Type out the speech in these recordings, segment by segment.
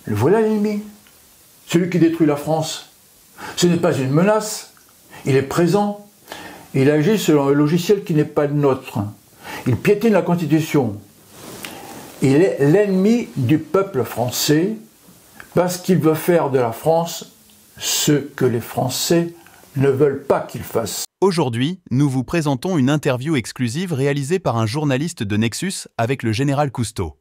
Le voilà l'ennemi, celui qui détruit la France. Ce n'est pas une menace, il est présent, il agit selon un logiciel qui n'est pas le nôtre. Il piétine la Constitution. Il est l'ennemi du peuple français parce qu'il veut faire de la France ce que les Français ne veulent pas qu'il fasse. Aujourd'hui, nous vous présentons une interview exclusive réalisée par un journaliste de Nexus avec le général Cousteau.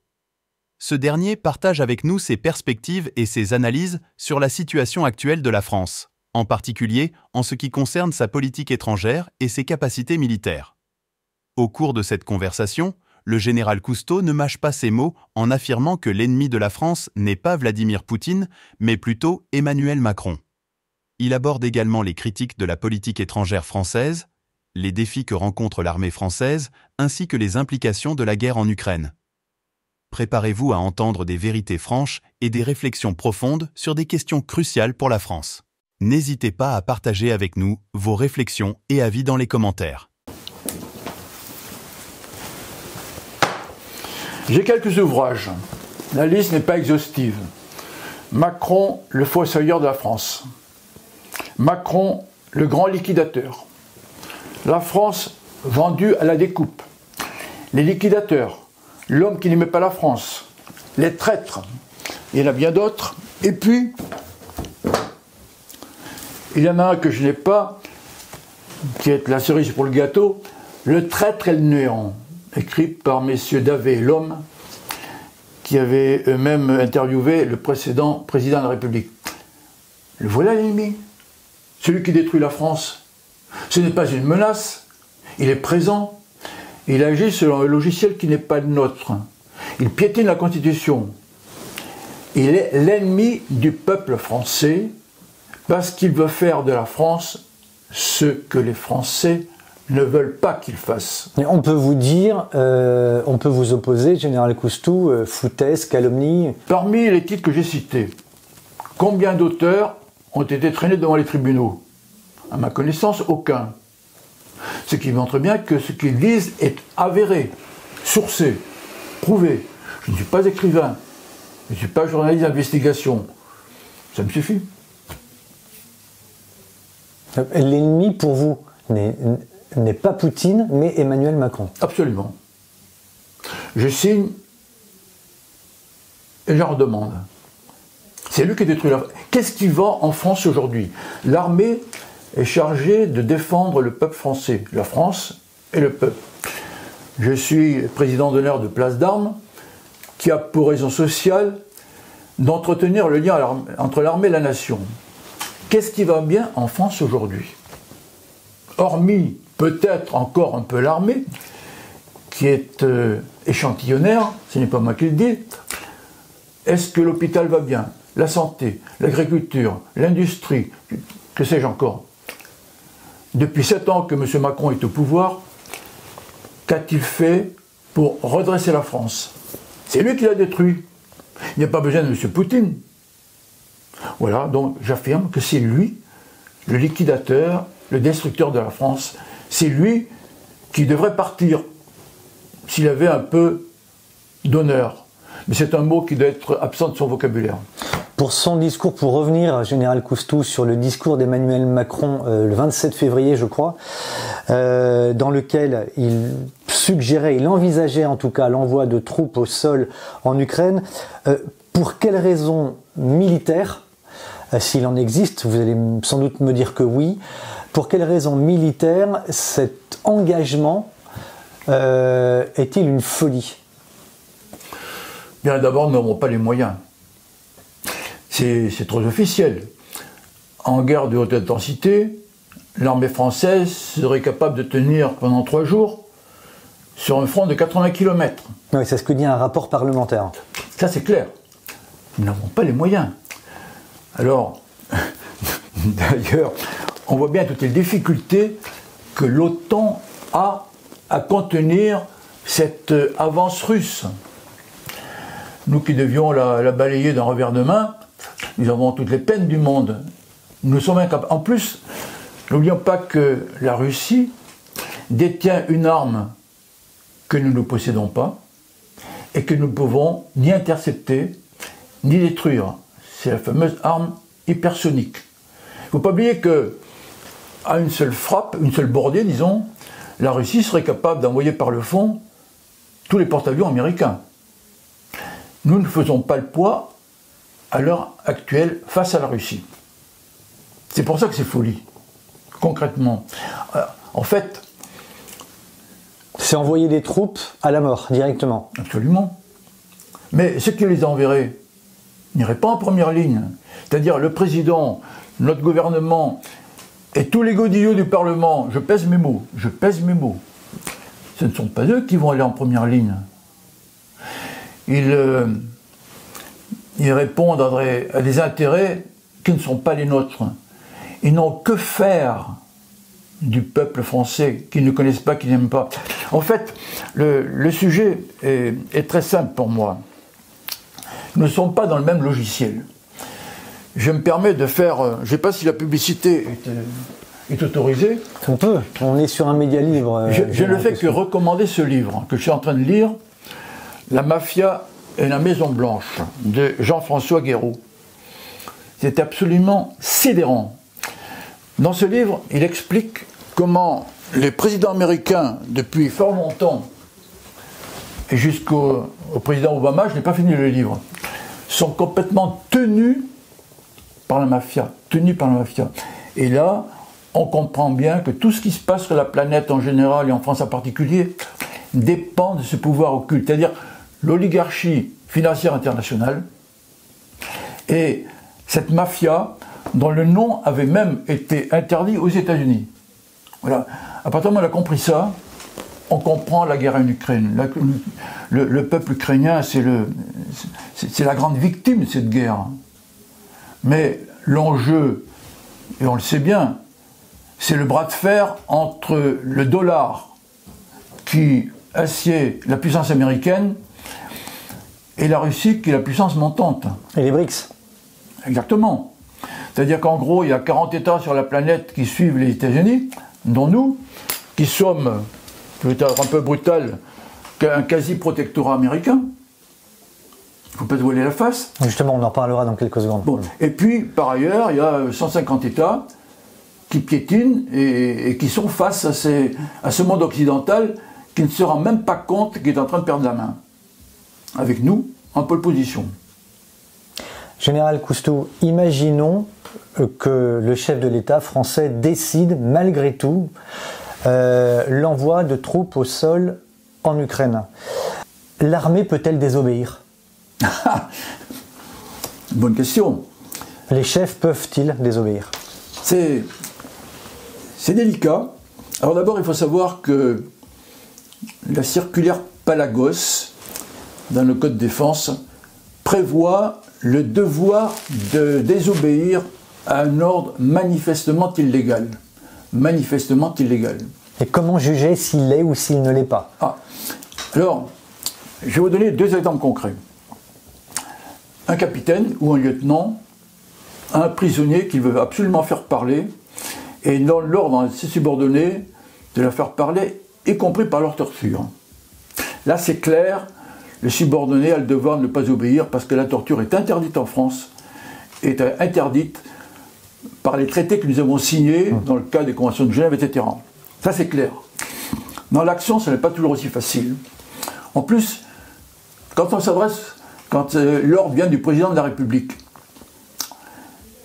Ce dernier partage avec nous ses perspectives et ses analyses sur la situation actuelle de la France, en particulier en ce qui concerne sa politique étrangère et ses capacités militaires. Au cours de cette conversation, le général Cousteau ne mâche pas ses mots en affirmant que l'ennemi de la France n'est pas Vladimir Poutine, mais plutôt Emmanuel Macron. Il aborde également les critiques de la politique étrangère française, les défis que rencontre l'armée française, ainsi que les implications de la guerre en Ukraine. Préparez-vous à entendre des vérités franches et des réflexions profondes sur des questions cruciales pour la France. N'hésitez pas à partager avec nous vos réflexions et avis dans les commentaires. J'ai quelques ouvrages. La liste n'est pas exhaustive. Macron, le fossoyeur de la France. Macron, le grand liquidateur. La France vendue à la découpe. Les liquidateurs. L'homme qui n'aimait pas la France. Les traîtres. Il y en a bien d'autres. Et puis, il y en a un que je n'ai pas, qui est la cerise pour le gâteau, Le traître et le néant, écrit par messieurs Davé et Lhomme, qui avaient eux-mêmes interviewé le précédent président de la République. Le voilà l'ennemi, celui qui détruit la France. Ce n'est pas une menace, il est présent, il agit selon un logiciel qui n'est pas le nôtre. Il piétine la Constitution. Il est l'ennemi du peuple français parce qu'il veut faire de la France ce que les Français ne veulent pas qu'il fasse. Mais on peut vous dire, on peut vous opposer, général Cousteau, foutaise, calomnie. Parmi les titres que j'ai cités, combien d'auteurs ont été traînés devant les tribunaux? À ma connaissance, aucun. Ce qui montre bien que ce qu'ils disent est avéré, sourcé, prouvé. Je ne suis pas écrivain, je ne suis pas journaliste d'investigation. Ça me suffit. L'ennemi pour vous n'est pas Poutine, mais Emmanuel Macron. Absolument. Je signe et j'en redemande. C'est lui qui détruit la France. Qu'est-ce qui va en France aujourd'hui? L'armée est chargée de défendre le peuple français, la France et le peuple. Je suis président d'honneur de Place d'Armes, qui a pour raison sociale d'entretenir le lien entre l'armée et la nation. Qu'est-ce qui va bien en France aujourd'hui? Hormis peut-être encore un peu l'armée, qui est échantillonnaire, ce n'est pas moi qui le dis, est-ce que l'hôpital va bien? La santé, l'agriculture, l'industrie, que sais-je encore? Depuis 7 ans que M. Macron est au pouvoir, qu'a-t-il fait pour redresser la France? C'est lui qui l'a détruit. Il n'y a pas besoin de M. Poutine. Voilà, donc j'affirme que c'est lui, le liquidateur, le destructeur de la France. C'est lui qui devrait partir s'il avait un peu d'honneur. Mais c'est un mot qui doit être absent de son vocabulaire. Pour son discours, pour revenir, général Cousteau, sur le discours d'Emmanuel Macron le 27 février, je crois, dans lequel il suggérait, il envisageait en tout cas l'envoi de troupes au sol en Ukraine, pour quelles raisons militaires, s'il en existe, vous allez sans doute me dire que oui, pour quelles raisons militaires cet engagement est-il une folie? Bien, d'abord, nous n'avons pas les moyens. C'est trop officiel. En guerre de haute intensité, l'armée française serait capable de tenir pendant 3 jours sur un front de 80 km. Oui, c'est ce que dit un rapport parlementaire. Ça, c'est clair. Nous n'avons pas les moyens. Alors, d'ailleurs, on voit bien toutes les difficultés que l'OTAN a à contenir cette avance russe. Nous qui devions la balayer d'un revers de main, nous avons toutes les peines du monde. Nous sommes incapables. En plus, n'oublions pas que la Russie détient une arme que nous ne possédons pas et que nous ne pouvons ni intercepter, ni détruire. C'est la fameuse arme hypersonique. Il ne faut pas oublier que, à une seule frappe, une seule bordée, disons, la Russie serait capable d'envoyer par le fond tous les porte-avions américains. Nous ne faisons pas le poids à l'heure actuelle face à la Russie. C'est pour ça que c'est folie, concrètement. En fait... C'est envoyer des troupes à la mort, directement. Absolument. Mais ceux qui les enverraient n'iraient pas en première ligne. C'est-à-dire le président, notre gouvernement et tous les godillots du Parlement, je pèse mes mots, ce ne sont pas eux qui vont aller en première ligne. Ils répondent à des intérêts qui ne sont pas les nôtres. Ils n'ont que faire du peuple français qu'ils ne connaissent pas, qu'ils n'aiment pas. En fait, le sujet est très simple pour moi. Nous ne sommes pas dans le même logiciel. Je me permets de faire... je ne sais pas si la publicité est autorisée. On peut. On est sur un média libre. Je ne fais que recommander ce livre que je suis en train de lire, La mafia et la Maison Blanche, de Jean-François Guéroult. C'est absolument sidérant. Dans ce livre, il explique comment les présidents américains, depuis fort longtemps, et jusqu'au président Obama, je n'ai pas fini le livre, sont complètement tenus par la mafia. Et là, on comprend bien que tout ce qui se passe sur la planète en général et en France en particulier dépend de ce pouvoir occulte, c'est-à-dire l'oligarchie financière internationale et cette mafia dont le nom avait même été interdit aux États-Unis. Voilà. À partir du moment où on a compris ça, on comprend la guerre en Ukraine. Le peuple ukrainien, c'est la grande victime de cette guerre. Mais l'enjeu, et on le sait bien, c'est le bras de fer entre le dollar qui assied la puissance américaine et la Russie qui est la puissance montante. Et les BRICS. Exactement. C'est-à-dire qu'en gros, il y a 40 États sur la planète qui suivent les États-Unis, dont nous, qui sommes, je vais être un peu brutal, un quasi-protectorat américain. Il ne faut pas se voiler la face. Justement, on en parlera dans quelques secondes. Bon. Et puis, par ailleurs, il y a 150 États qui piétinent et qui sont face à ce monde occidental qui ne se rend même pas compte qu'il est en train de perdre la main. Avec nous, en pole position. Général Cousteau, imaginons que le chef de l'État français décide, malgré tout, l'envoi de troupes au sol en Ukraine. L'armée peut-elle désobéir? Bonne question. Les chefs peuvent-ils désobéir? C'est délicat. Alors d'abord, il faut savoir que la circulaire Palagos, dans le Code défense, prévoit le devoir de désobéir à un ordre manifestement illégal. Manifestement illégal. Et comment juger s'il l'est ou s'il ne l'est pas? Alors, je vais vous donner deux exemples concrets. Un capitaine ou un lieutenant a un prisonnier qu'il veut absolument faire parler et il donne l'ordre à ses subordonnés de la faire parler, y compris par leur torture. Là, c'est clair, le subordonné a le devoir de ne pas obéir parce que la torture est interdite en France, est interdite par les traités que nous avons signés dans le cadre des conventions de Genève, etc. Ça, c'est clair. Dans l'action, ce n'est pas toujours aussi facile. En plus, quand l'ordre vient du président de la République,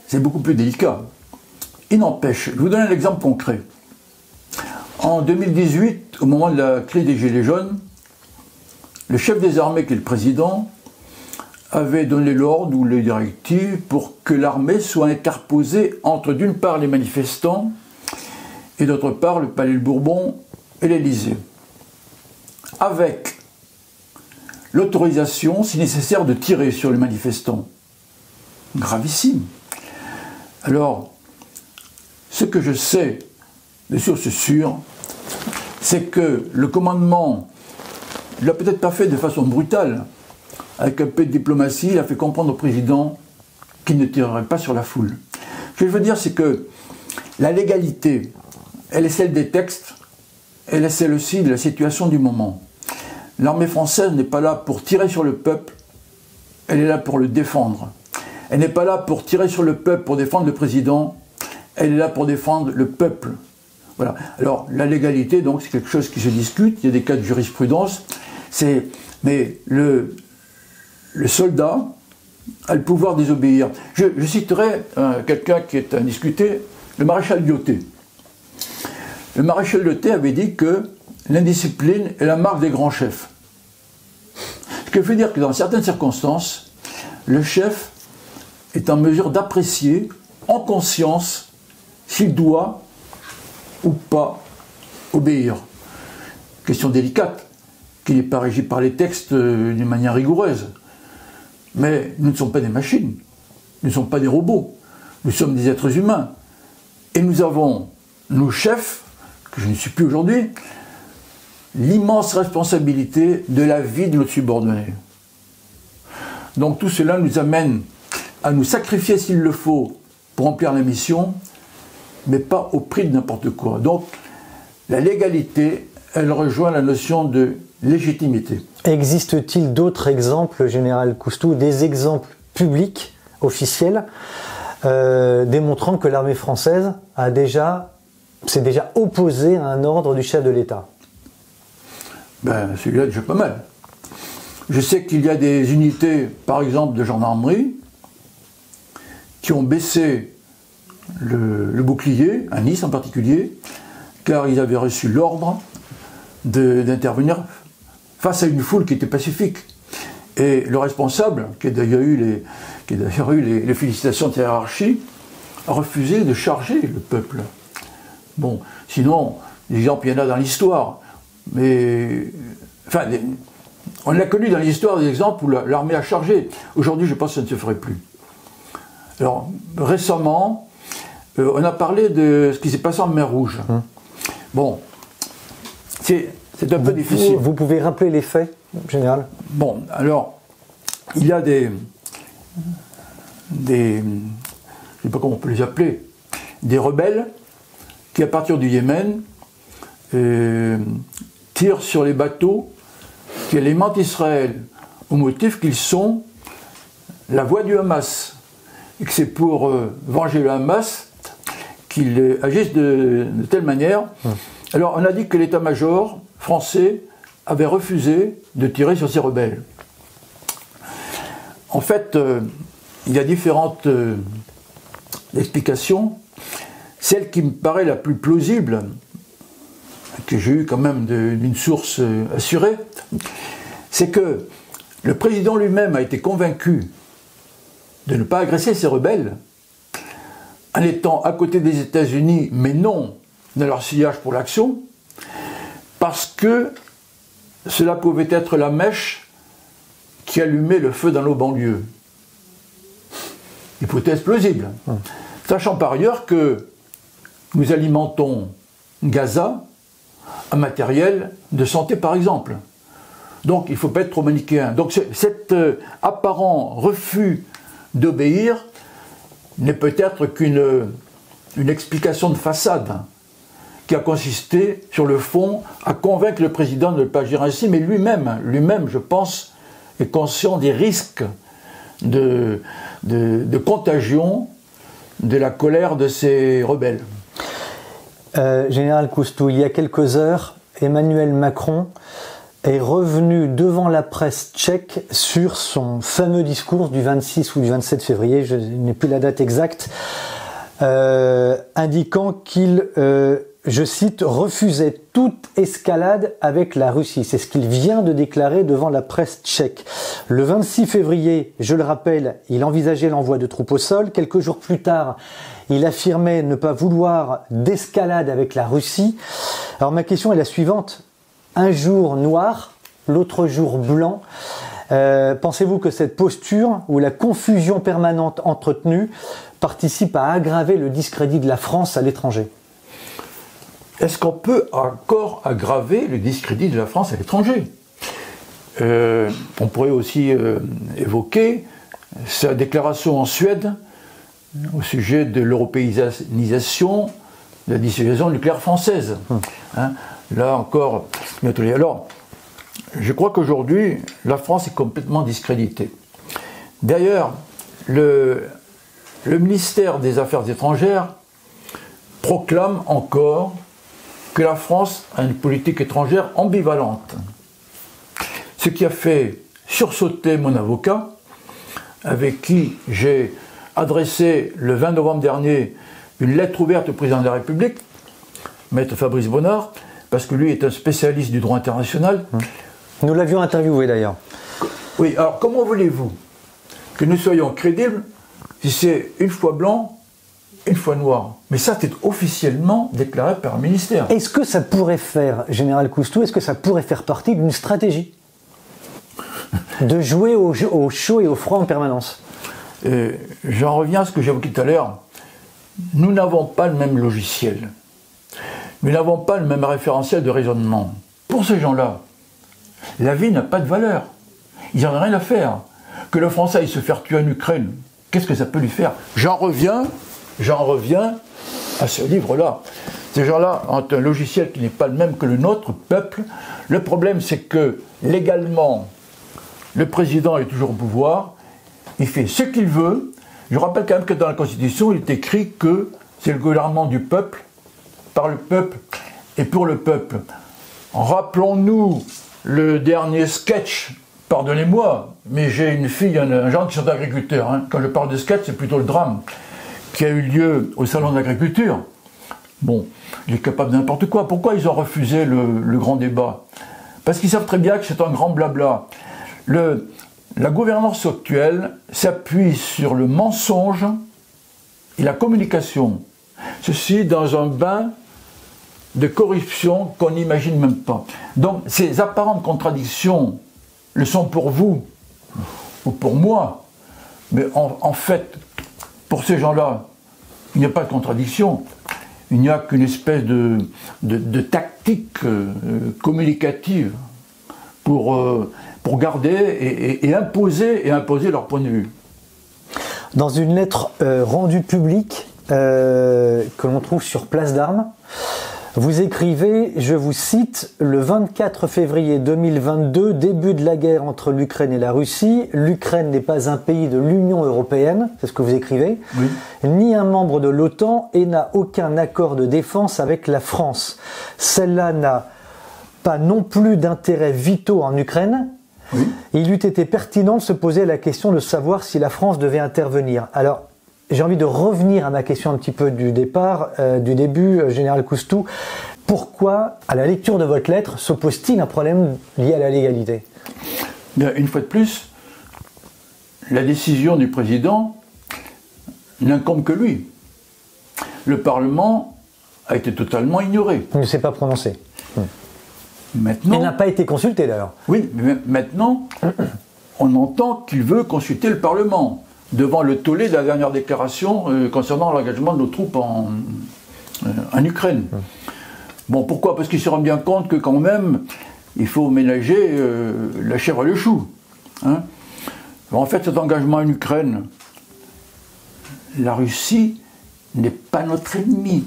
c'est beaucoup plus délicat. Il n'empêche, je vous donne un exemple concret. En 2018, au moment de la crise des Gilets jaunes, le chef des armées, qui est le président, avait donné l'ordre ou les directives pour que l'armée soit interposée entre d'une part les manifestants et d'autre part le Palais de Bourbon et l'Élysée. Avec l'autorisation, si nécessaire, de tirer sur les manifestants. Gravissime. Alors, ce que je sais de sources sûres, c'est que le commandement ne l'a peut-être pas fait de façon brutale. Avec un peu de diplomatie, il a fait comprendre au président qu'il ne tirerait pas sur la foule. Ce que je veux dire, c'est que la légalité, elle est celle des textes, elle est celle aussi de la situation du moment. L'armée française n'est pas là pour tirer sur le peuple, elle est là pour le défendre. Elle n'est pas là pour tirer sur le peuple, pour défendre le président, elle est là pour défendre le peuple. Voilà. Alors, la légalité, donc, c'est quelque chose qui se discute, il y a des cas de jurisprudence, mais le soldat a le pouvoir de désobéir. Je citerai quelqu'un qui est indiscuté, le maréchal Lyautey. Le maréchal Lyautey avait dit que l'indiscipline est la marque des grands chefs. Ce qui veut dire que dans certaines circonstances, le chef est en mesure d'apprécier en conscience s'il doit ou pas obéir. Question délicate, qui n'est pas régie par les textes d'une manière rigoureuse. Mais nous ne sommes pas des machines, nous ne sommes pas des robots, nous sommes des êtres humains. Et nous avons, nos chefs, que je ne suis plus aujourd'hui, l'immense responsabilité de la vie de notre subordonné. Donc tout cela nous amène à nous sacrifier s'il le faut pour remplir la mission, mais pas au prix de n'importe quoi. Donc la légalité, elle rejoint la notion de légitimité. Existe-t-il d'autres exemples, Général Coustou, des exemples publics, officiels, démontrant que l'armée française s'est déjà opposée à un ordre du chef de l'État? Ben, celui-là, déjà pas mal. Je sais qu'il y a des unités, par exemple, de gendarmerie, qui ont baissé le bouclier, à Nice en particulier, car ils avaient reçu l'ordre d'intervenir face à une foule qui était pacifique. Et le responsable, qui a d'ailleurs eu les félicitations de hiérarchie, a refusé de charger le peuple. Bon, sinon, l'exemple, il y en a dans l'histoire. Mais, enfin, on l'a connu dans l'histoire des exemples où l'armée a chargé. Aujourd'hui, je pense que ça ne se ferait plus. Alors, récemment, on a parlé de ce qui s'est passé en mer Rouge. Bon, c'est un peu difficile. Vous pouvez rappeler les faits, général? Bon, alors, il y a des je ne sais pas comment on peut les appeler, des rebelles qui, à partir du Yémen, tirent sur les bateaux qui alimentent Israël, au motif qu'ils sont la voie du Hamas, et que c'est pour venger le Hamas qu'ils agissent de telle manière. Alors, on a dit que l'état-major français avait refusé de tirer sur ces rebelles. En fait, il y a différentes explications. Celle qui me paraît la plus plausible, que j'ai eue quand même d'une source assurée, c'est que le président lui-même a été convaincu de ne pas agresser ces rebelles en étant à côté des États-Unis, mais non dans leur sillage pour l'action, parce que cela pouvait être la mèche qui allumait le feu dans nos banlieues. Hypothèse plausible. Sachant par ailleurs que nous alimentons Gaza en matériel de santé, par exemple. Donc il ne faut pas être trop manichéen. Donc cet apparent refus d'obéir n'est peut-être qu'une explication de façade qui a consisté, sur le fond, à convaincre le président de ne pas agir ainsi, mais lui-même, je pense, est conscient des risques de contagion de la colère de ces rebelles. Général Coustou, il y a quelques heures, Emmanuel Macron est revenu devant la presse tchèque sur son fameux discours du 26 ou du 27 février, je n'ai plus la date exacte, indiquant qu'il, je cite, refusait toute escalade avec la Russie. C'est ce qu'il vient de déclarer devant la presse tchèque. Le 26 février, je le rappelle, il envisageait l'envoi de troupes au sol. Quelques jours plus tard, il affirmait ne pas vouloir d'escalade avec la Russie. Alors ma question est la suivante. Un jour noir, l'autre jour blanc. Pensez-vous que cette posture ou la confusion permanente entretenue participe à aggraver le discrédit de la France à l'étranger? Est-ce qu'on peut encore aggraver le discrédit de la France à l'étranger? On pourrait aussi évoquer sa déclaration en Suède au sujet de l'européanisation de la dissuasion nucléaire française. Hein, là encore, alors, je crois qu'aujourd'hui, la France est complètement discréditée. D'ailleurs, le ministère des Affaires étrangères proclame encore que la France a une politique étrangère ambivalente. Ce qui a fait sursauter mon avocat, avec qui j'ai adressé le 20 novembre dernier une lettre ouverte au président de la République, maître Fabrice Bonnard, parce que lui est un spécialiste du droit international. Nous l'avions interviewé d'ailleurs. Oui, alors comment voulez-vous que nous soyons crédibles si c'est une fois blanc, une fois noir? Mais ça, c'est officiellement déclaré par le ministère. Est-ce que ça pourrait faire, Général Coustou, est-ce que ça pourrait faire partie d'une stratégie de jouer au chaud et au froid en permanence? J'en reviens à ce que j'évoquais tout à l'heure. Nous n'avons pas le même logiciel. Nous n'avons pas le même référentiel de raisonnement. Pour ces gens-là, la vie n'a pas de valeur. Ils n'en ont rien à faire. Que le Français aille se faire tuer en Ukraine, qu'est-ce que ça peut lui faire? J'en reviens à ce livre-là. Ces gens-là ont un logiciel qui n'est pas le même que le nôtre, peuple. Le problème, c'est que, légalement, le président est toujours au pouvoir, il fait ce qu'il veut. Je rappelle quand même que dans la Constitution, il est écrit que c'est le gouvernement du peuple, par le peuple et pour le peuple. Rappelons-nous le dernier sketch, pardonnez-moi, mais j'ai une fille, un genre qui sont agriculteurs. Hein. Quand je parle de sketch, c'est plutôt le drame qui a eu lieu au Salon de l'Agriculture. Bon, il est capable de n'importe quoi. Pourquoi ils ont refusé le grand débat? Parce qu'ils savent très bien que c'est un grand blabla. La gouvernance actuelle s'appuie sur le mensonge et la communication. Ceci dans un bain de corruption qu'on n'imagine même pas. Donc ces apparentes contradictions le sont pour vous ou pour moi, mais en fait, pour ces gens-là, il n'y a pas de contradiction. Il n'y a qu'une espèce de tactique communicative pour garder et imposer leur point de vue. Dans une lettre rendue publique que l'on trouve sur Place d'Armes, vous écrivez, je vous cite, le 24 février 2022, début de la guerre entre l'Ukraine et la Russie. L'Ukraine n'est pas un pays de l'Union européenne, c'est ce que vous écrivez, oui, ni un membre de l'OTAN et n'a aucun accord de défense avec la France. Celle-là n'a pas non plus d'intérêts vitaux en Ukraine. Oui. Il eût été pertinent de se poser la question de savoir si la France devait intervenir. Alors, j'ai envie de revenir à ma question un petit peu du départ, du début, Général Coustou. Pourquoi, à la lecture de votre lettre, s'oppose-t-il un problème lié à la légalité? Bien, une fois de plus, la décision du président n'incombe que lui. Le Parlement a été totalement ignoré. Il ne s'est pas prononcé. Maintenant, il n'a pas été consulté d'ailleurs. Oui, mais maintenant, on entend qu'il veut consulter le Parlement, devant le tollé de la dernière déclaration concernant l'engagement de nos troupes en Ukraine. Bon, pourquoi? Parce qu'il se rend bien compte que quand même, il faut ménager la chèvre et le chou. Hein. En fait, cet engagement en Ukraine, la Russie n'est pas notre ennemi.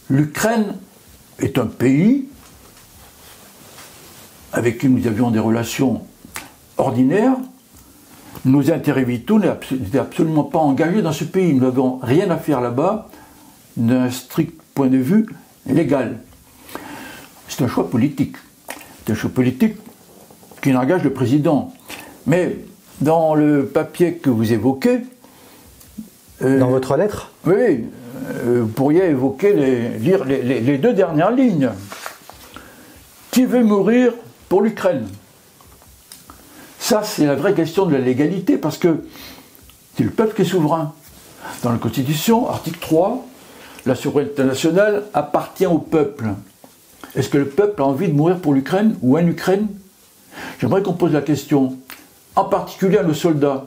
L'Ukraine est un pays avec qui nous avions des relations ordinaires. Nos intérêts vitaux n'étaient absolument pas engagés dans ce pays. Nous n'avons rien à faire là-bas d'un strict point de vue légal. C'est un choix politique. C'est un choix politique qui engage le président. Mais dans le papier que vous évoquez... dans votre lettre? Oui, vous pourriez lire les deux dernières lignes. Qui veut mourir pour l'Ukraine? Ça, c'est la vraie question de la légalité, parce que c'est le peuple qui est souverain. Dans la Constitution, article 3, la souveraineté nationale appartient au peuple. Est-ce que le peuple a envie de mourir pour l'Ukraine ou en Ukraine? J'aimerais qu'on pose la question, en particulier à nos soldats.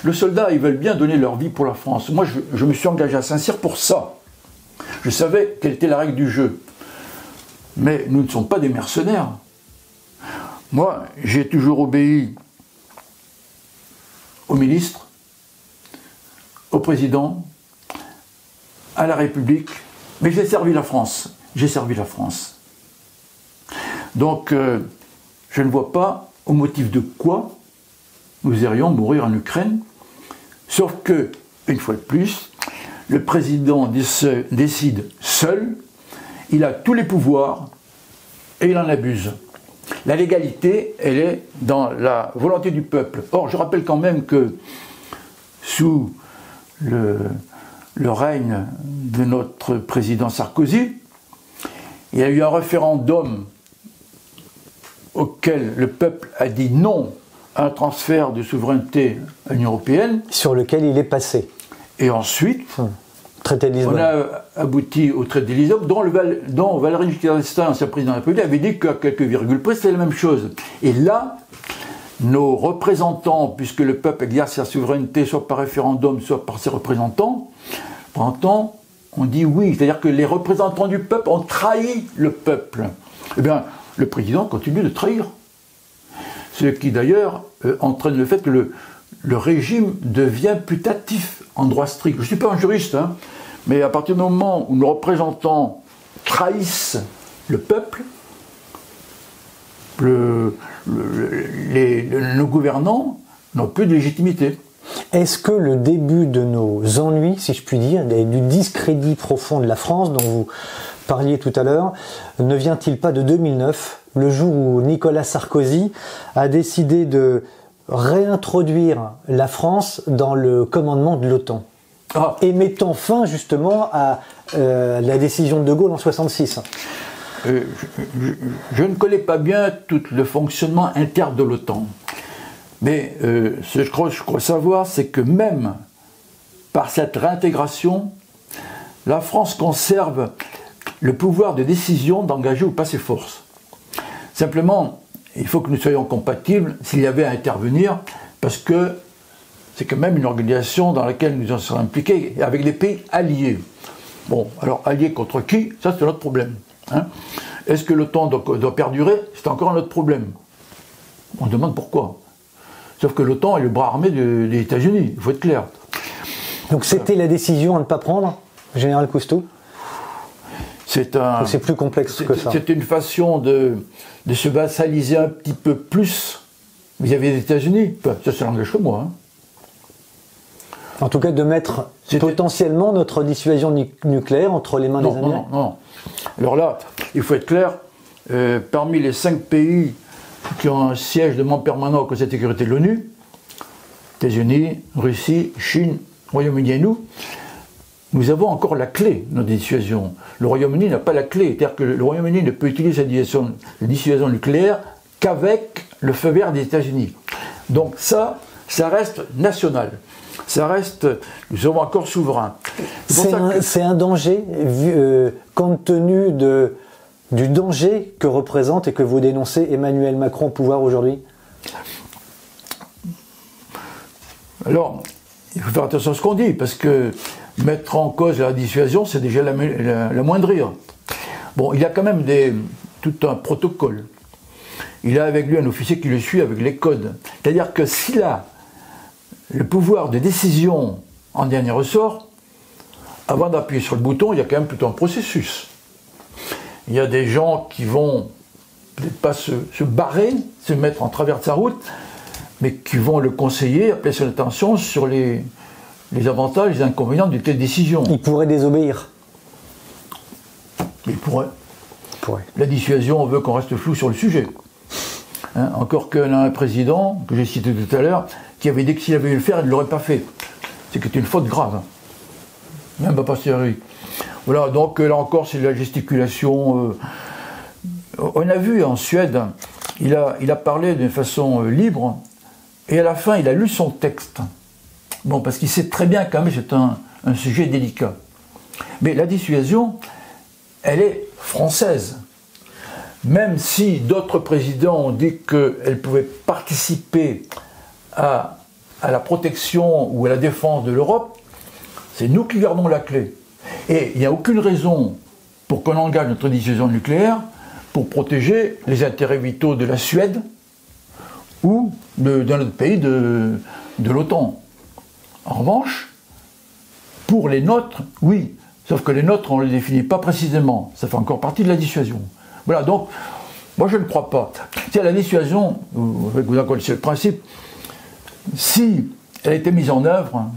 Les soldats, ils veulent bien donner leur vie pour la France. Moi, je me suis engagé à Saint-Cyr pour ça. Je savais quelle était la règle du jeu. Mais nous ne sommes pas des mercenaires. Moi, j'ai toujours obéi au ministre, au président, à la République, mais j'ai servi la France. J'ai servi la France. Donc, je ne vois pas au motif de quoi nous irions mourir en Ukraine. Sauf que, une fois de plus, le président décide seul, il a tous les pouvoirs et il en abuse. La légalité, elle est dans la volonté du peuple. Or, je rappelle quand même que sous le règne de notre président Sarkozy, il y a eu un référendum auquel le peuple a dit non à un transfert de souveraineté à l'Union européenne. Sur lequel il est passé. Et ensuite, traité de Lisbonne. On a abouti au traité de Lisbonne, dont Valéry Giscard d'Estaing, ancien président de la République, avait dit qu'à quelques virgules près, c'était la même chose. Et là, nos représentants, puisque le peuple exerce sa souveraineté soit par référendum, soit par ses représentants, on dit oui. C'est-à-dire que les représentants du peuple ont trahi le peuple. Eh bien, le président continue de trahir. Ce qui d'ailleurs entraîne le fait que le régime devient putatif en droit strict. Je ne suis pas un juriste, hein, mais à partir du moment où nos représentants trahissent le peuple, nos gouvernants n'ont plus de légitimité. Est-ce que le début de nos ennuis, si je puis dire, du discrédit profond de la France dont vous parliez tout à l'heure, ne vient-il pas de 2009, le jour où Nicolas Sarkozy a décidé de réintroduire la France dans le commandement de l'OTAN, et mettant fin justement à la décision de De Gaulle en 1966. Je ne connais pas bien tout le fonctionnement interne de l'OTAN, mais ce que je crois savoir, c'est que même par cette réintégration, la France conserve le pouvoir de décision d'engager ou pas ses forces. Simplement, il faut que nous soyons compatibles s'il y avait à intervenir, parce que c'est quand même une organisation dans laquelle nous en serons impliqués, avec des pays alliés. Bon, alors alliés contre qui? Ça, c'est notre problème. Hein. Est-ce que l'OTAN doit perdurer? C'est encore un autre problème. On demande pourquoi. Sauf que l'OTAN est le bras armé des États-Unis, il faut être clair. Donc c'était la décision à ne pas prendre, Général Cousteau? C'est plus complexe que ça. C'est une façon de se vassaliser un petit peu plus vis-à-vis des États-Unis. Enfin, ça n'engage que moi. Hein. En tout cas, de mettre potentiellement notre dissuasion nucléaire entre les mains des Américains. Non. Alors là, il faut être clair, parmi les 5 pays qui ont un siège de membre permanent au Conseil de sécurité de l'ONU, États-Unis, Russie, Chine, Royaume-Uni et nous avons encore la clé de notre dissuasion. Le Royaume-Uni n'a pas la clé, c'est-à-dire que le Royaume-Uni ne peut utiliser la dissuasion nucléaire qu'avec le feu vert des États-Unis. Donc ça reste national. Nous sommes encore souverains. C'est un danger, compte tenu du danger que représente et que vous dénoncez Emmanuel Macron au pouvoir aujourd'hui? Alors, il faut faire attention à ce qu'on dit, parce que mettre en cause la dissuasion, c'est déjà la moindre. Bon, il y a quand même tout un protocole. Il a avec lui un officier qui le suit avec les codes. C'est-à-dire que s'il a le pouvoir de décision en dernier ressort, avant d'appuyer sur le bouton, il y a quand même tout un processus. Il y a des gens qui vont peut-être pas se barrer, se mettre en travers de sa route, mais qui vont le conseiller, appeler son attention sur les avantages et les inconvénients d'une telle décision. Il pourrait désobéir. Il pourrait. La dissuasion, on veut qu'on reste flou sur le sujet. Hein, encore qu'il y a un président, que j'ai cité tout à l'heure, qui avait dit que s'il avait eu le faire, il ne l'aurait pas fait. C'est que c'est une faute grave. Même pas posteriori. Voilà, donc là encore, c'est de la gesticulation. On a vu en Suède, il a parlé d'une façon libre, et à la fin, il a lu son texte. Bon, parce qu'il sait très bien quand même que c'est un sujet délicat. Mais la dissuasion, elle est française. Même si d'autres présidents ont dit qu'elle pouvait participer à la protection ou à la défense de l'Europe, c'est nous qui gardons la clé. Et il n'y a aucune raison pour qu'on engage notre dissuasion nucléaire pour protéger les intérêts vitaux de la Suède ou d'un autre pays de l'OTAN. En revanche, pour les nôtres, oui. Sauf que les nôtres, on ne les définit pas précisément. Ça fait encore partie de la dissuasion. Voilà, donc, moi je ne crois pas. C'est la dissuasion, vous en connaissez le principe, si elle était mise en œuvre,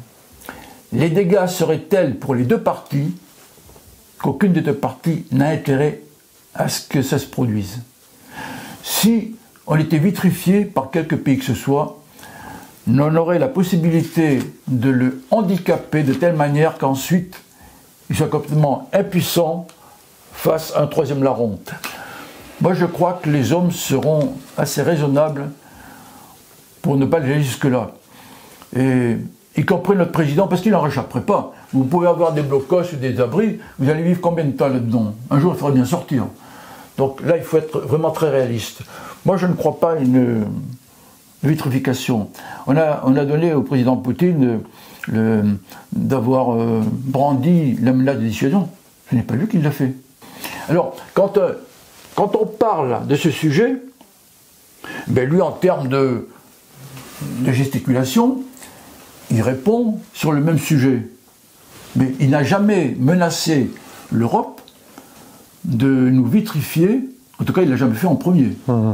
les dégâts seraient tels pour les deux parties qu'aucune des deux parties n'a intérêt à ce que ça se produise. Si on était vitrifié par quelque pays que ce soit, on aurait la possibilité de le handicaper de telle manière qu'ensuite il soit complètement impuissant face à un troisième larronte. Moi je crois que les hommes seront assez raisonnables pour ne pas aller jusque-là. Et y compris notre président, parce qu'il n'en réchapperait pas. Vous pouvez avoir des blocos ou des abris, vous allez vivre combien de temps là-dedans? Un jour il faudra bien sortir. Donc là il faut être vraiment très réaliste. Moi je ne crois pas à une vitrification. On a donné au président Poutine d'avoir brandi la menace de dissuasion. Ce n'est pas lui qui l'a fait. Alors, quand on parle de ce sujet, ben lui, en termes de gesticulation, il répond sur le même sujet. Mais il n'a jamais menacé l'Europe de nous vitrifier. En tout cas, il ne l'a jamais fait en premier. Mmh.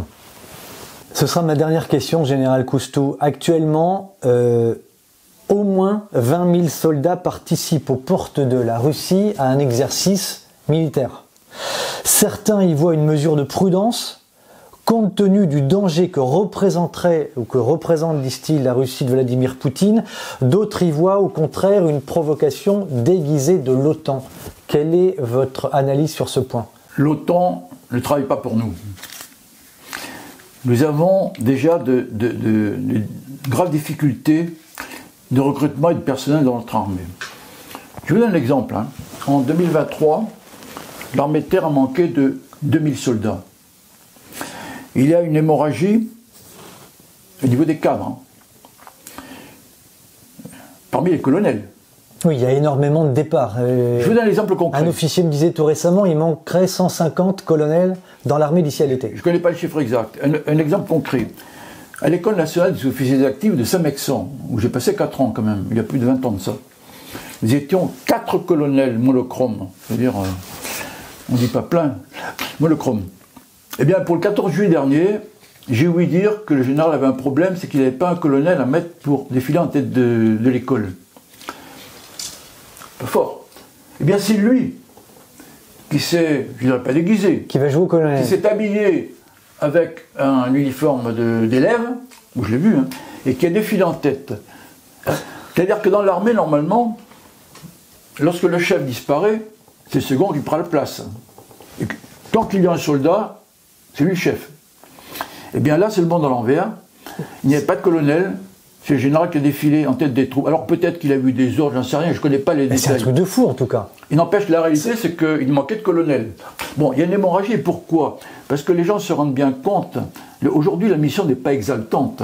Ce sera ma dernière question, Général Cousteau. Actuellement, au moins 20 000 soldats participent aux portes de la Russie à un exercice militaire. Certains y voient une mesure de prudence, compte tenu du danger que représenterait, ou que représente, disent-ils, la Russie de Vladimir Poutine. D'autres y voient au contraire une provocation déguisée de l'OTAN. Quelle est votre analyse sur ce point? L'OTAN ne travaille pas pour nous. Nous avons déjà de graves difficultés de recrutement et de personnel dans notre armée. Je vous donne un exemple. En 2023, l'armée de terre a manqué de 2000 soldats. Il y a une hémorragie au niveau des cadres, parmi les colonels. Oui, il y a énormément de départs. Je vous donne un exemple concret. Un officier me disait tout récemment, il manquerait 150 colonels dans l'armée d'ici à l'été. Je ne connais pas le chiffre exact. Un exemple concret. À l'école nationale des officiers actifs de Saint-Mexan, où j'ai passé 4 ans quand même, il y a plus de 20 ans de ça, nous étions 4 colonels monochromes. C'est-à-dire, on ne dit pas plein, monochrome. Eh bien, pour le 14 juillet dernier, j'ai ouï dire que le général avait un problème, c'est qu'il n'avait pas un colonel à mettre pour défiler en tête de l'école. Pas fort. Eh bien, c'est lui qui s'est, je ne dirais pas déguisé, qui va jouer au colonel, qui s'est habillé avec un uniforme d'élève, où je l'ai vu, et qui a défilé en tête. C'est-à-dire que dans l'armée, normalement, lorsque le chef disparaît, c'est le second qui prend la place. Et tant qu'il y a un soldat, c'est lui le chef. Eh bien là, c'est le monde à l'envers. Il n'y avait pas de colonel. C'est le général qui a défilé en tête des troupes. Alors peut-être qu'il a eu des ordres, j'en sais rien, je ne connais pas les détails. C'est un truc de fou en tout cas. Il n'empêche que la réalité, c'est qu'il manquait de colonel. Bon, il y a une hémorragie, pourquoi? Parce que les gens se rendent bien compte. Aujourd'hui, la mission n'est pas exaltante.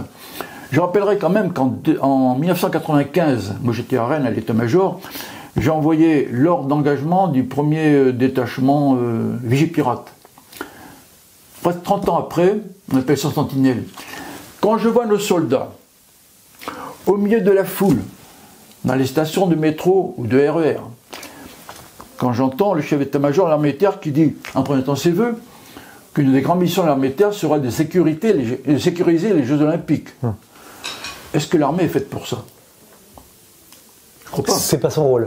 Je rappellerai quand même qu'en 1995, moi j'étais à Rennes à l'état-major, j'ai envoyé l'ordre d'engagement du premier détachement Vigipirate. Presque 30 ans après, on appelle ça Sentinelle. Quand je vois nos soldats au milieu de la foule, dans les stations de métro ou de RER, quand j'entends le chef d'état-major de l'armée de terre qui dit, en prenant ses voeux, qu'une des grandes missions de l'armée de terre sera de sécuriser les Jeux Olympiques. Est-ce que l'armée est faite pour ça? Je crois pas. C'est pas son rôle.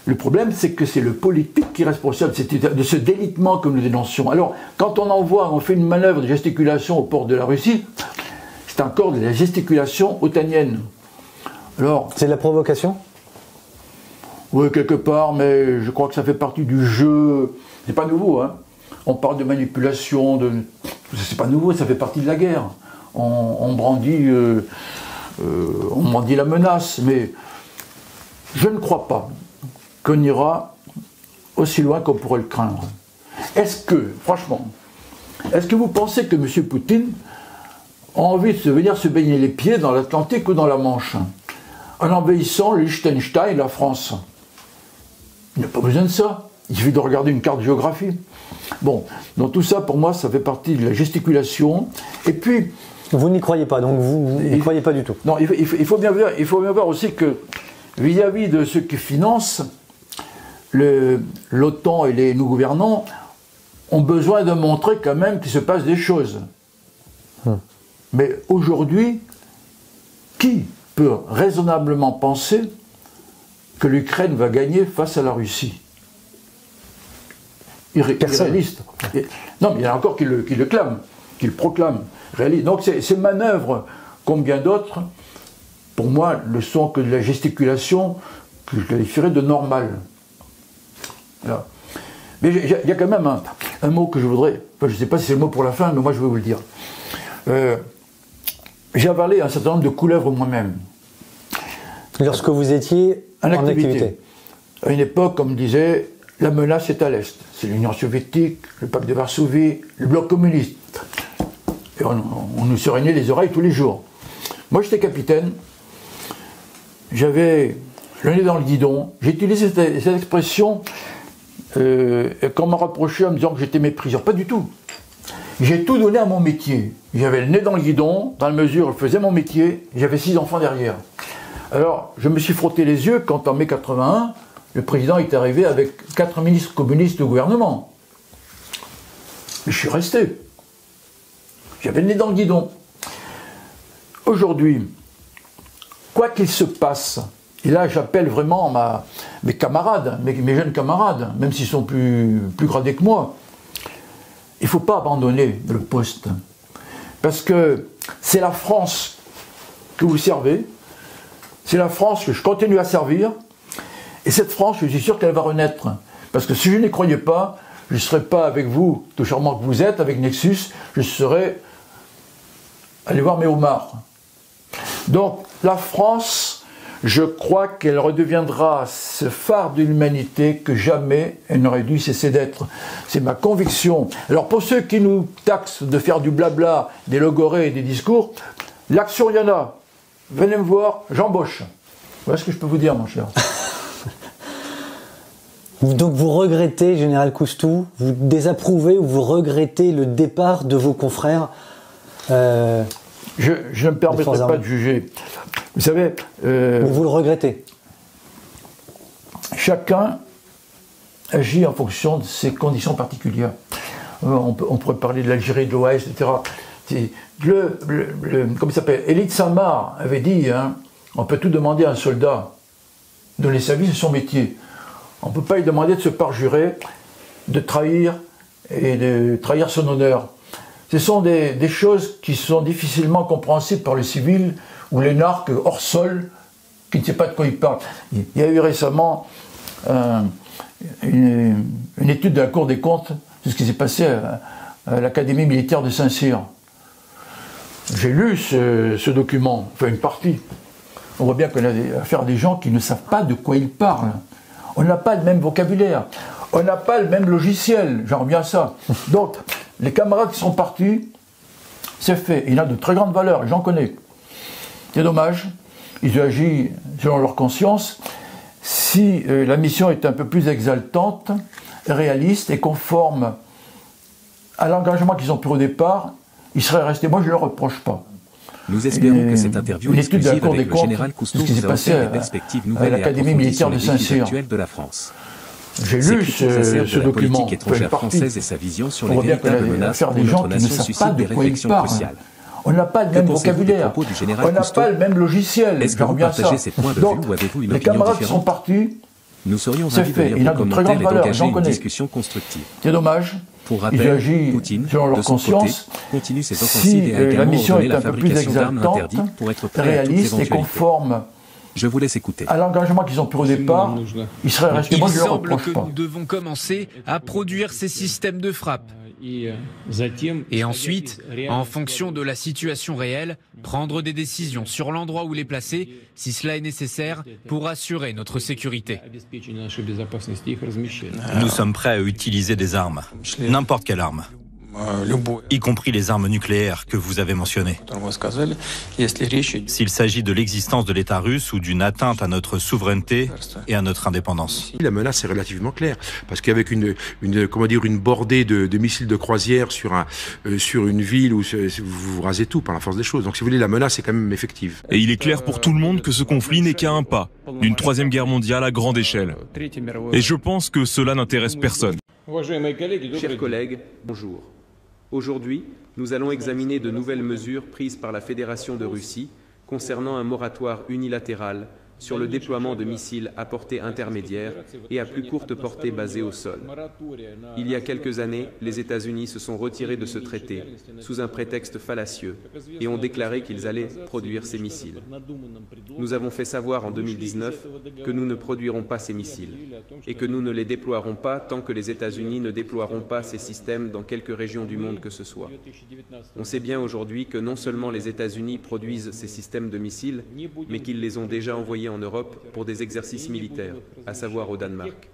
Le problème, c'est que c'est le politique qui est responsable de ce délitement que nous dénoncions. Alors, quand on fait une manœuvre de gesticulation au port de la Russie, c'est encore de la gesticulation otanienne. Alors, c'est de la provocation? Oui, quelque part, mais je crois que ça fait partie du jeu. C'est pas nouveau, hein. On parle de manipulation, c'est pas nouveau, ça fait partie de la guerre. On brandit la menace, mais je ne crois pas qu'on ira aussi loin qu'on pourrait le craindre. Est-ce que, franchement, est-ce que vous pensez que M. Poutine a envie de venir se baigner les pieds dans l'Atlantique ou dans la Manche, en envahissant le Liechtenstein et la France? Il n'a pas besoin de ça. Il suffit de regarder une carte de géographie. Bon, donc tout ça, pour moi, ça fait partie de la gesticulation. Et puis... Vous n'y croyez pas, donc vous n'y croyez pas du tout. Non, il faut bien voir aussi que, vis-à-vis de ceux qui financent, l'OTAN et nos gouvernants ont besoin de montrer quand même qu'il se passe des choses. Mais aujourd'hui, Qui peut raisonnablement penser que l'Ukraine va gagner face à la Russie? Irréaliste. Non, mais il y en a encore qui le clament, qui le proclament. Réaliste. Donc ces manœuvres, comme bien d'autres, pour moi, ne sont que de la gesticulation que je qualifierais de normale. Voilà. Mais il y a quand même un mot que je voudrais, enfin, je ne sais pas si c'est le mot pour la fin, mais moi je vais vous le dire. J'ai avalé un certain nombre de couleuvres moi-même. Lorsque vous étiez en activité. À une époque, comme disait, la menace est à l'Est. C'est l'Union soviétique, le pacte de Varsovie, le bloc communiste. Et on nous suraignait les oreilles tous les jours. Moi j'étais capitaine, j'avais le nez dans le guidon, j'ai utilisé cette expression qu'on m'a rapproché en me disant que j'étais méprisant. Pas du tout. J'ai tout donné à mon métier. J'avais le nez dans le guidon, dans la mesure où je faisais mon métier, j'avais 6 enfants derrière. Alors, je me suis frotté les yeux quand en mai 81, le président est arrivé avec 4 ministres communistes au gouvernement. Et je suis resté. J'avais le nez dans le guidon. Aujourd'hui, quoi qu'il se passe, et là j'appelle vraiment mes camarades, mes jeunes camarades, même s'ils sont plus gradés que moi, il ne faut pas abandonner le poste. Parce que c'est la France que vous servez, c'est la France que je continue à servir, et cette France, je suis sûr qu'elle va renaître. Parce que si je n'y croyais pas, je ne serais pas avec vous, tout charmant que vous êtes, avec Nexus, je serais allé voir mes homards. Donc la France, je crois qu'elle redeviendra ce phare de l'humanité que jamais elle n'aurait dû cesser d'être. C'est ma conviction. Alors pour ceux qui nous taxent de faire du blabla, des logorées et des discours, l'action il y en a. Venez me voir, j'embauche. Voilà ce que je peux vous dire, mon cher. Donc vous regrettez, Général Coustou, vous désapprouvez ou vous regrettez le départ de vos confrères Je ne me permettrai pas de juger. Vous savez... Mais vous le regrettez? Chacun agit en fonction de ses conditions particulières. On pourrait parler de l'Algérie de l'Ouest, etc. Comment il s'appelle, Élie de Saint-Marc avait dit, hein, on peut tout demander à un soldat. Donner sa vie, c'est son métier. On ne peut pas lui demander de se parjurer, de trahir et de trahir son honneur. Ce sont des choses qui sont difficilement compréhensibles par le civil ou l'énarque hors sol qui ne sait pas de quoi il parle. Il y a eu récemment une étude de la Cour des comptes de ce qui s'est passé à l'Académie militaire de Saint-Cyr. J'ai lu ce document, enfin une partie. On voit bien qu'on a affaire à des gens qui ne savent pas de quoi ils parlent. On n'a pas le même vocabulaire, on n'a pas le même logiciel, j'en reviens à ça. Donc, les camarades qui sont partis, c'est fait. Il y en a de très grandes valeurs, j'en connais. C'est dommage, ils ont agi selon leur conscience. Si la mission est un peu plus exaltante, réaliste et conforme à l'engagement qu'ils ont pris au départ, ils seraient restés. Moi, je ne leur reproche pas. Nous espérons que cette interview exclusive avec le général Coustou vous a offert des perspectives nouvelles et approfondies sur les défis actuels de la France. J'ai lu ce document. Politique étrangère française et sa vision sur les véritables menaces pour notre nation suscite des réflexions cruciales. On n'a pas le même vocabulaire, on n'a pas le même logiciel. Est-ce que vous partagez ces points de vue ou avez-vous une opinion différente? Les camarades qui sont partis, nous serions ravis de lire vos commentaires et d'engager une discussion constructive. C'est dommage. Pour rappel, Poutine, selon leur conscience, continue ses offensives et a également ordonné la fabrication d'armes interdites pour être prêt à toute réaliste et éventualité. conforme Je vous laisse écouter. à l'engagement qu'ils ont pris au départ, ils seraient restés. Moi, je ne leur reproche pas. Nous devons commencer à produire ces systèmes de frappe. Et ensuite, en fonction de la situation réelle, prendre des décisions sur l'endroit où les placer, si cela est nécessaire, pour assurer notre sécurité. Nous sommes prêts à utiliser des armes, n'importe quelle arme, y compris les armes nucléaires que vous avez mentionnées. S'il s'agit de l'existence de l'État russe ou d'une atteinte à notre souveraineté et à notre indépendance. La menace est relativement claire, parce qu'avec une bordée de missiles de croisière sur une ville où vous rasez tout par la force des choses. Donc si vous voulez, la menace est quand même effective. Et il est clair pour tout le monde que ce conflit n'est qu'à un pas d'une troisième guerre mondiale à grande échelle. Et je pense que cela n'intéresse personne. Chers collègues, bonjour. Aujourd'hui, nous allons examiner de nouvelles mesures prises par la Fédération de Russie concernant un moratoire unilatéral sur le déploiement de missiles à portée intermédiaire et à plus courte portée basés au sol. Il y a quelques années, les États-Unis se sont retirés de ce traité sous un prétexte fallacieux et ont déclaré qu'ils allaient produire ces missiles. Nous avons fait savoir en 2019 que nous ne produirons pas ces missiles et que nous ne les déploierons pas tant que les États-Unis ne déploieront pas ces systèmes dans quelque région du monde que ce soit. On sait bien aujourd'hui que non seulement les États-Unis produisent ces systèmes de missiles, mais qu'ils les ont déjà envoyés en Europe pour des exercices militaires, à savoir au Danemark.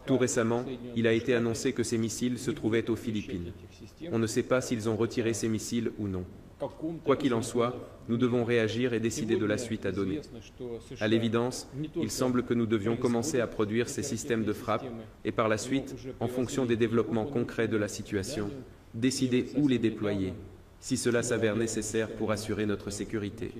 Tout récemment, il a été annoncé que ces missiles se trouvaient aux Philippines. On ne sait pas s'ils ont retiré ces missiles ou non. Quoi qu'il en soit, nous devons réagir et décider de la suite à donner. À l'évidence, il semble que nous devions commencer à produire ces systèmes de frappe et par la suite, en fonction des développements concrets de la situation, décider où les déployer, si cela s'avère nécessaire pour assurer notre sécurité.